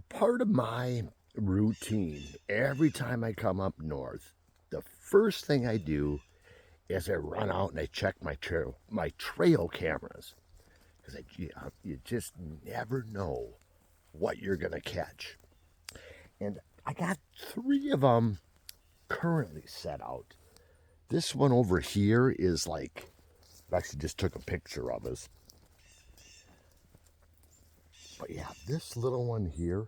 Part of my routine, every time I come up north, the first thing I do is I run out and I check my trail cameras because you just never know what you're gonna catch. And I got three of them currently set out. This one over here is like, I actually just took a picture of us. But yeah, this little one here,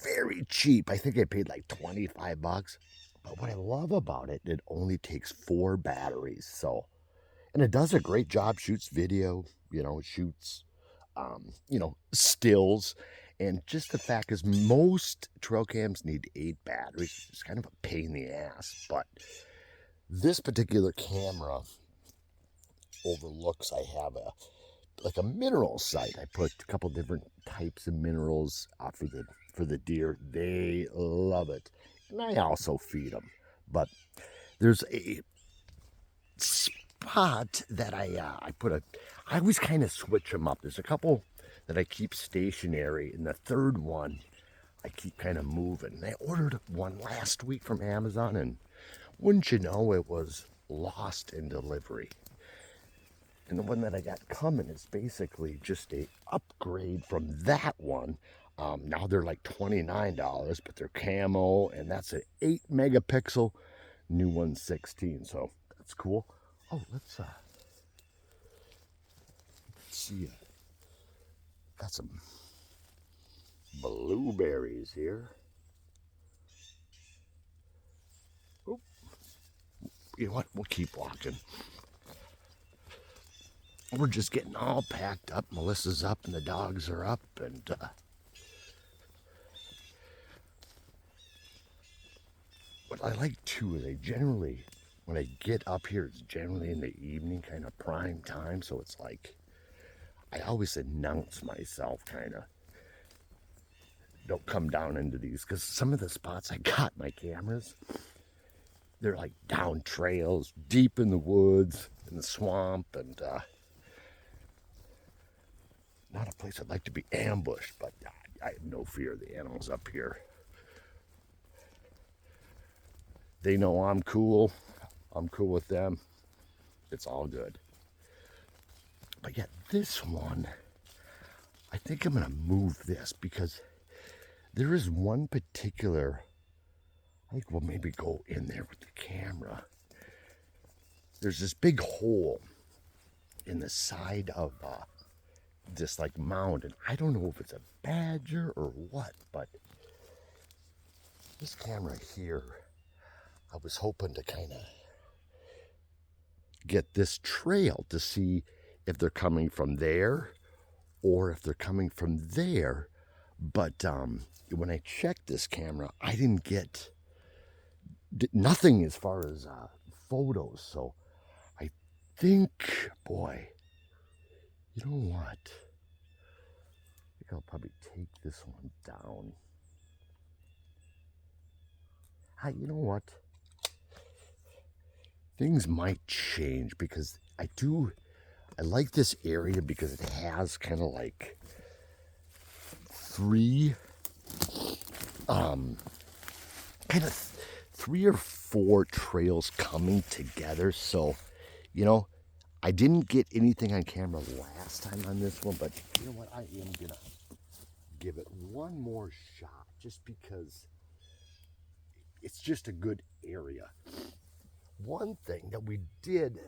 very cheap. I think I paid like 25 bucks. But what I love about it, it only takes 4 batteries. And it does a great job, shoots video, it shoots, stills. And just the fact is, most trail cams need 8 batteries. It's kind of a pain in the ass. But this particular camera overlooks, I have a mineral site. I put a couple different types of minerals out for the deer. They love it, and I also feed them. But there's a spot that I always kind of switch them up. There's a couple that I keep stationary, and the third one I keep kind of moving. I ordered one last week from Amazon, and wouldn't you know, it was lost in delivery. And the one that I got coming is basically just a upgrade from that one. Now they're like $29, but they're camo, and that's an 8 megapixel, new one 16. So that's cool. Oh, let's see. Got some blueberries here. Oh, you know what? We'll keep walking. We're just getting all packed up. Melissa's up and the dogs are up, and what I like too is when I get up here, it's generally in the evening, kind of prime time. So it's like I always announce myself, kind of don't come down into these, because some of the spots I got my cameras, they're like down trails, deep in the woods, in the swamp, and not a place I'd like to be ambushed, but I have no fear of the animals up here. They know I'm cool. I'm cool with them. It's all good. But yeah, this one, I think I'm going to move this because there is one particular, I think we'll maybe go in there with the camera. There's this big hole in the side of this like mound, and I don't know if it's a badger or what, but this camera here, I was hoping to kind of get this trail to see if they're coming from there or if they're coming from there. But when I checked this camera, I didn't get nothing as far as photos. So I think, boy, you know what? I think I'll probably take this one down. You know what? Things might change because I like this area because it has kind of like three or four trails coming together. So, I didn't get anything on camera last time on this one, but you know what? I am gonna give it one more shot just because it's just a good area. One thing that we did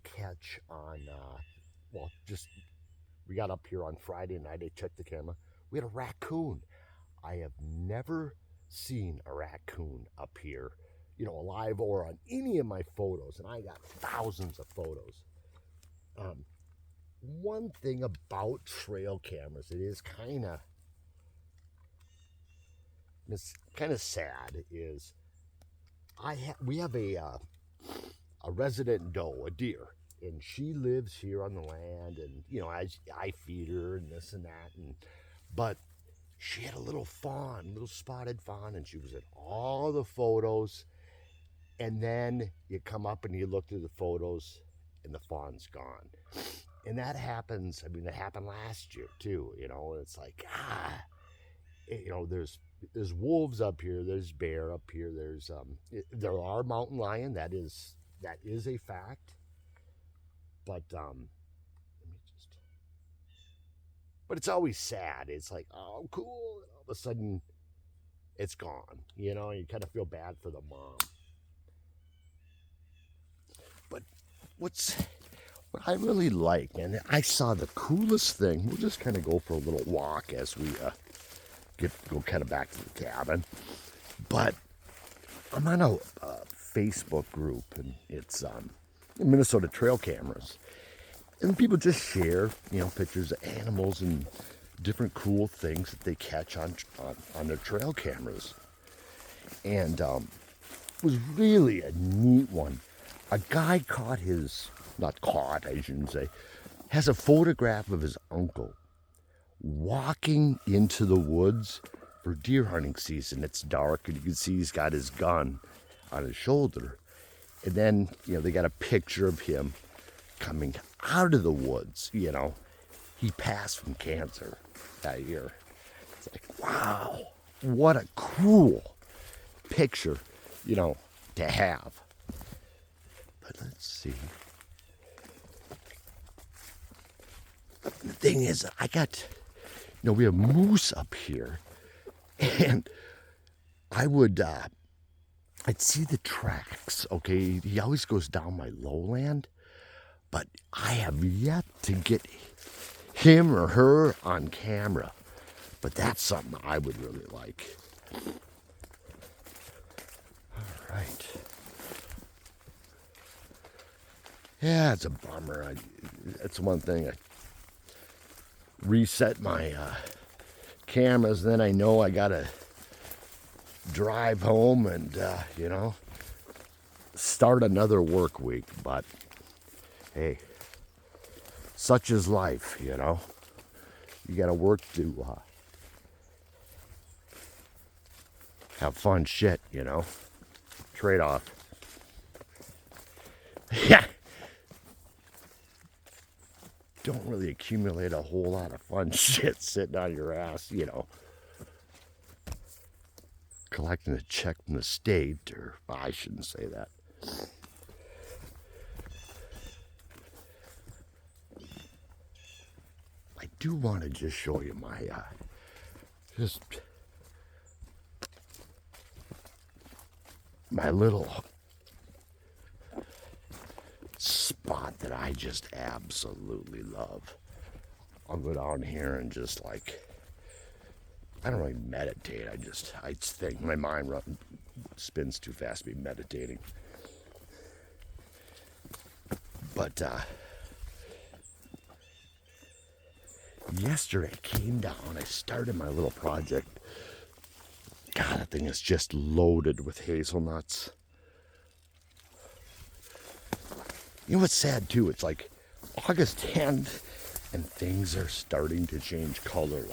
catch on, we got up here on Friday night, I checked the camera, we had a raccoon. I have never seen a raccoon up here, alive or on any of my photos, and I got thousands of photos. One thing about trail cameras, it is kind of sad, is we have a resident doe, a deer, and she lives here on the land, and I feed her and this and that, but she had a little spotted fawn, and she was in all the photos. And then you come up and you look through the photos, and the fawn's gone. And that happens. I mean, that happened last year too. It's like there's wolves up here, there's bear up here, there are mountain lion. That is a fact. But let me just. But it's always sad. It's like, oh, cool, and all of a sudden, it's gone. You kind of feel bad for the mom. But what I really like, and I saw the coolest thing. We'll just kind of go for a little walk as we go kind of back to the cabin. But I'm on a Facebook group, and it's Minnesota trail cameras, and people just share pictures of animals and different cool things that they catch on their trail cameras. And it was really a neat one. A guy I shouldn't say, has a photograph of his uncle walking into the woods for deer hunting season. It's dark, and you can see he's got his gun on his shoulder. And then, they got a picture of him coming out of the woods. He passed from cancer that year. It's like, wow, what a cool picture, to have. But let's see. The thing is, I got, we have moose up here, and I'd see the tracks, okay? He always goes down my lowland, but I have yet to get him or her on camera. But that's something I would really like. All right. Yeah, it's a bummer. That's one thing. I reset my cameras, then I know I gotta drive home and start another work week. But hey, such is life. You gotta work to have fun shit. Trade off. Yeah. Don't really accumulate a whole lot of fun shit sitting on your ass, collecting a check from the state, or I shouldn't say that. I do want to just show you my my little spot that I just absolutely love. I'll go down here and just I don't really meditate. I think my mind spins too fast to be meditating. But yesterday I came down, I started my little project. God, that thing is just loaded with hazelnuts. You know what's sad too? It's like August 10th and things are starting to change color.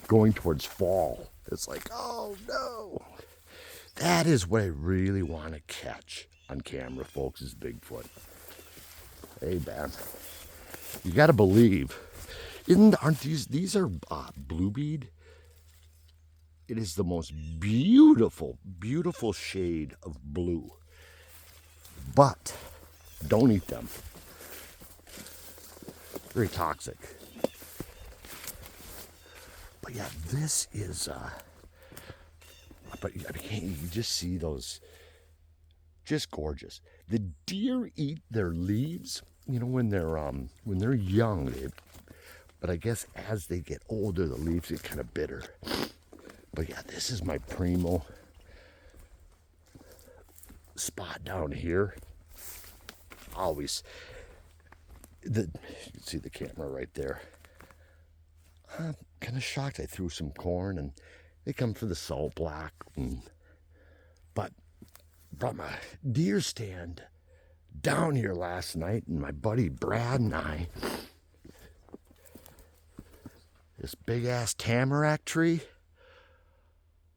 Going towards fall. It's like, oh no. That is what I really want to catch on camera, folks, is Bigfoot. Hey, man. You got to believe. Aren't these are bluebead? It is the most beautiful, beautiful shade of blue. But don't eat them. Very toxic. But yeah, this is but you just see those, just gorgeous. The deer eat their leaves, when they're young. But I guess as they get older, the leaves get kind of bitter. But yeah, this is my primo spot down here. Always, you can see the camera right there. I'm kind of shocked. I threw some corn and they come for the salt black. But brought my deer stand down here last night, and my buddy Brad and I, this big ass tamarack tree,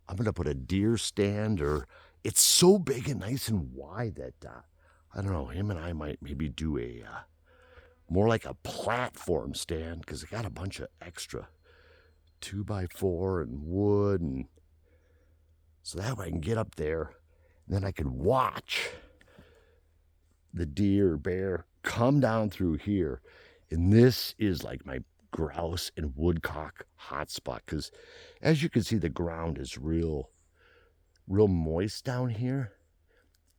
I'm gonna put a deer stand, or it's so big and nice and wide that I don't know, him and I might maybe do a more like a platform stand, because I got a bunch of extra 2x4 and wood, and so that way I can get up there, and then I can watch the deer or bear come down through here. And this is like my grouse and woodcock hotspot, because as you can see, the ground is real moist down here,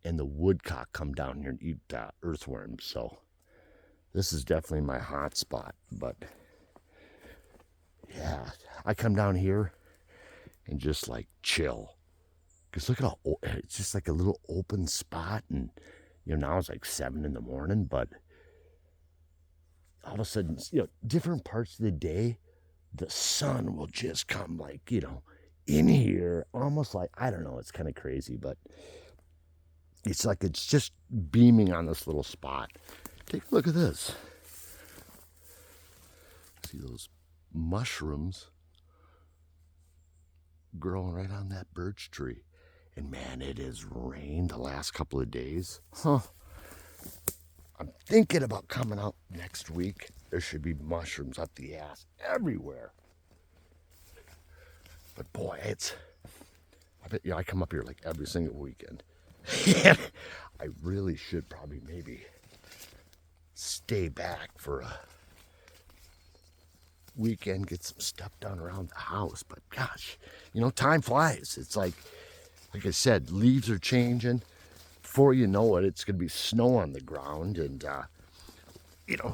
and the woodcock come down here and eat earthworms. So this is definitely my hotspot. But yeah, I come down here and just like chill, because look at how it's just like a little open spot. And now it's like 7 in the morning, but all of a sudden, different parts of the day, the sun will just come like, in here, almost like, I don't know, it's kind of crazy, but it's like it's just beaming on this little spot. Take a look at this. See those mushrooms growing right on that birch tree. And man, it has rained the last couple of days. I'm thinking about coming out next week. There should be mushrooms up the ass everywhere. But boy, I bet I come up here like every single weekend. I really should probably maybe stay back for a weekend, get some stuff done around the house. But gosh, time flies. It's like I said, leaves are changing. Before you know it, it's going to be snow on the ground. And,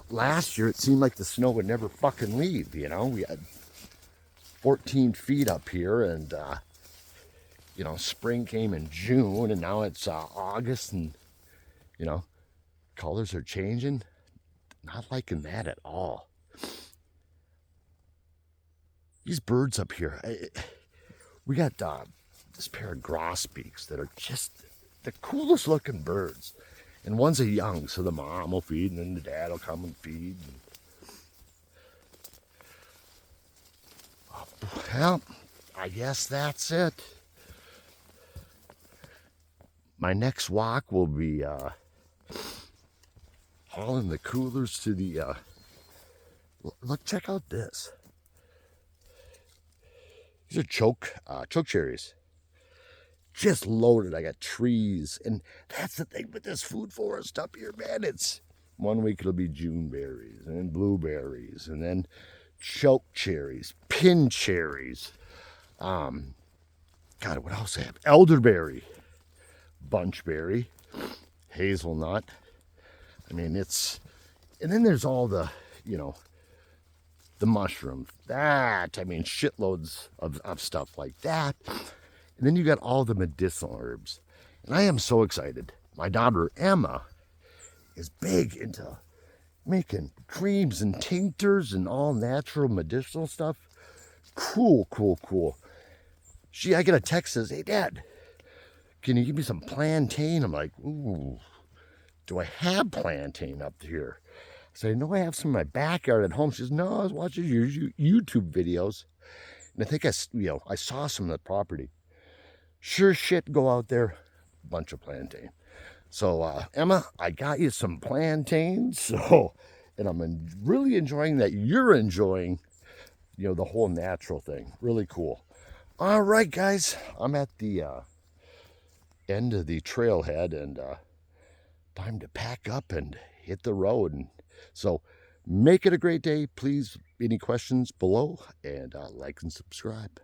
last year it seemed like the snow would never fucking leave. We had 14 feet up here, and, spring came in June, and now it's August, and, colors are changing. Not liking that at all. These birds up here, we got this pair of grosbeaks that are just the coolest looking birds. And one's a young, so the mom will feed, and then the dad will come and feed. Well, I guess that's it. My next walk will be hauling the coolers to the look, check out this. These are choke cherries. Just loaded. I got trees, and that's the thing with this food forest up here, man. It's 1 week it'll be June berries, and then blueberries, and then choke cherries, pin cherries. God, what else I have? Elderberry, bunchberry, hazelnut. I mean, and then there's all the, the mushrooms. Shitloads of stuff like that. And then you got all the medicinal herbs. And I am so excited. My daughter, Emma, is big into making creams and tinctures and all natural medicinal stuff. Cool. I get a text that says, "Hey, Dad, can you give me some plantain?" I'm like, ooh, do I have plantain up here? I said, "No, I have some in my backyard at home." She says, "No, I was watching your YouTube videos. And I think I saw some of the property. Sure shit, go out there, bunch of plantain." So, Emma, I got you some plantains. And I'm really enjoying that you're enjoying, the whole natural thing. Really cool. All right, guys, I'm at the end of the trailhead, and time to pack up and hit the road. And so make it a great day. Please, any questions below, and like and subscribe.